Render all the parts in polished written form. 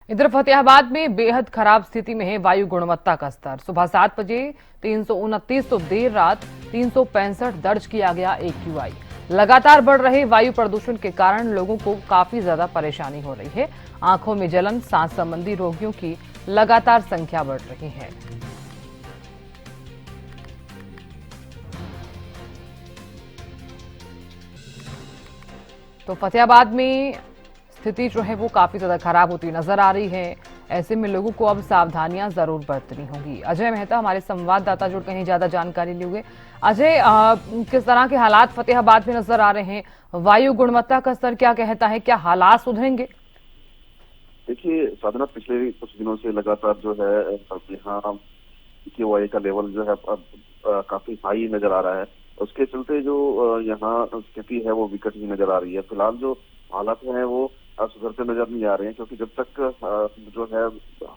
इधर फतेहाबाद में बेहद खराब स्थिति में है वायु गुणवत्ता का स्तर। सुबह 7 बजे 329 तो देर रात 365 दर्ज किया गया AQI। लगातार बढ़ रहे वायु प्रदूषण के कारण लोगों को काफी ज्यादा परेशानी हो रही है। आंखों में जलन, सांस संबंधी रोगियों की लगातार संख्या बढ़ रही है। तो फतेहाबाद में स्थिति जो है वो काफी ज्यादा खराब होती नजर आ रही है। ऐसे में लोगों को अब सावधानियां जरूर बरतनी होगी। अजय मेहता हमारे संवाददाता जुड़ कहीं ज्यादा जानकारी लिए। अजय, किस तरह के हालात फतेहाबाद में नजर आ रहे हैं? वायु गुणवत्ता का स्तर क्या कहता है? क्या हालात सुधरेंगे? देखिए साधना, पिछले कुछ दिनों से लगातार जो है यहाँ AQI का लेवल जो है अब काफी हाई नजर आ रहा है। उसके चलते जो यहाँ स्थिति है वो विकट ही नजर आ रही है। फिलहाल जो हालात हैं वो सुधरते नजर नहीं आ रहे हैं, क्योंकि जब तक जो है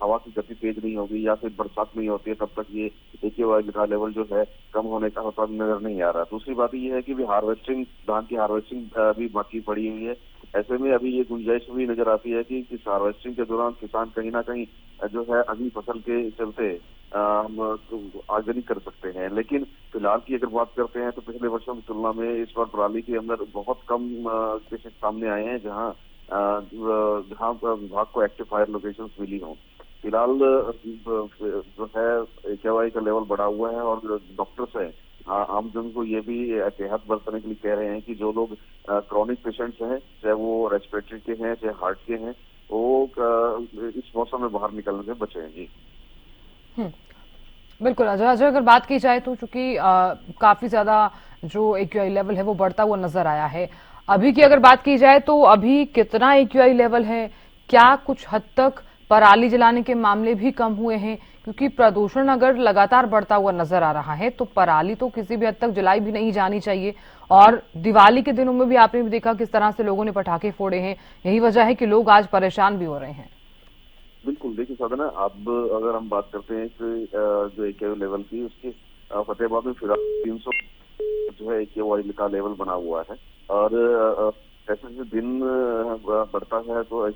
हवा की गति तेज नहीं होगी या फिर बरसात नहीं होती है तब तक ये AQI का लेवल जो है कम होने का होता नजर नहीं आ रहा। दूसरी बात ये है कि भी हार्वेस्टिंग, धान की हार्वेस्टिंग भी बाकी पड़ी हुई है। ऐसे में अभी ये गुंजाइश भी नजर आती है कि इस हार्वेस्टिंग के दौरान किसान कहीं ना कहीं जो है अगली फसल के चलते हम आगजनी कर सकते हैं। लेकिन फिलहाल की अगर बात करते हैं तो पिछले वर्षों की तुलना में इस बार पराली के अंदर बहुत कम केसेस सामने आए हैं, जहां विभाग को एक्टिव फायर लोकेशंस मिली हों। फिलहाल जो है AQI का लेवल बढ़ा हुआ है और डॉक्टर्स हैं आम जन को ये भी एहतियात बरतने के लिए कह रहे हैं कि जो लोग क्रॉनिक पेशेंट्स हैं, चाहे वो रेस्पिरेटरी के हैं चाहे हार्ट के हैं, वो इस मौसम में बाहर निकलने से बचे हैं। जी बिल्कुल अजय। अगर बात की जाए तो चूंकि काफी ज्यादा जो AQI लेवल है वो बढ़ता हुआ नजर आया है। अभी की अगर बात की जाए तो अभी कितना AQI लेवल है? क्या कुछ हद तक पराली जलाने के मामले भी कम हुए हैं? क्योंकि प्रदूषण अगर लगातार बढ़ता हुआ नजर आ रहा है तो पराली तो किसी भी हद तक जलाई भी नहीं जानी चाहिए। और दिवाली के दिनों में भी आपने भी देखा किस तरह से लोगों ने पटाखे फोड़े हैं। यही वजह है कि लोग आज परेशान भी हो रहे हैं। बिल्कुल, देखिए साधना, अब अगर हम बात करते हैं कि जो AQI लेवल की, उसके फतेहाबाद में फिलहाल 300 जो है AQI का लेवल बना हुआ है। और जैसे जैसे दिन बढ़ता है तो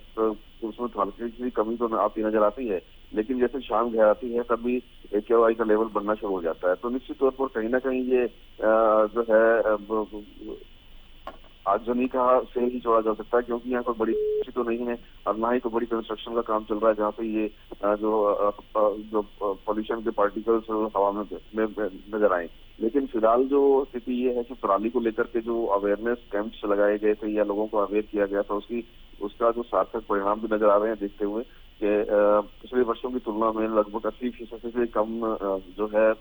उसमें हल्की सी कमी तो आती नजर आती है, लेकिन जैसे शाम गहराती है तभी AQI का लेवल बढ़ना शुरू हो जाता है। तो निश्चित तौर पर कहीं ना कहीं ये जो है आगजनी का से ही जोड़ा जा सकता है, क्योंकि यहाँ कोई बड़ी तो नहीं है और ना ही कोई बड़ी कंस्ट्रक्शन का काम चल रहा है जहाँ पे ये जो पॉल्यूशन के पार्टिकल्स हवा में नजर आए। लेकिन फिलहाल जो स्थिति ये है कि पराली को लेकर के जो अवेयरनेस कैंप्स लगाए गए थे या लोगों को अवेयर किया गया था, उसका जो सार्थक परिणाम भी नजर आ रहे हैं, देखते हुए कि पिछले वर्षों की तुलना में लगभग 80% से कम जो है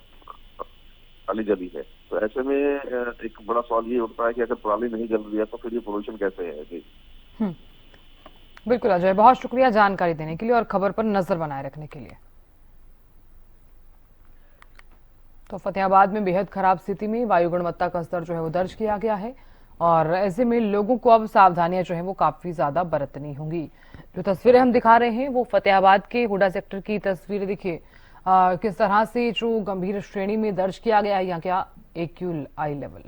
पराली जली है। तो ऐसे में एक बड़ा सवाल ये उठता है कि अगर पराली नहीं जल रही है तो फिर ये पोल्यूशन कैसे है। जी बिल्कुल अजय, बहुत शुक्रिया जानकारी देने के लिए और खबर पर नजर बनाए रखने के लिए। तो फतेहाबाद में बेहद खराब स्थिति में वायु गुणवत्ता का स्तर जो है वो दर्ज किया गया है और ऐसे में लोगों को अब सावधानियां जो है वो काफी ज्यादा बरतनी होंगी। जो तस्वीरें हम दिखा रहे हैं वो फतेहाबाद के हुडा सेक्टर की तस्वीरें। देखिए किस तरह से जो गंभीर श्रेणी में दर्ज किया गया है यहाँ का AQI लेवल।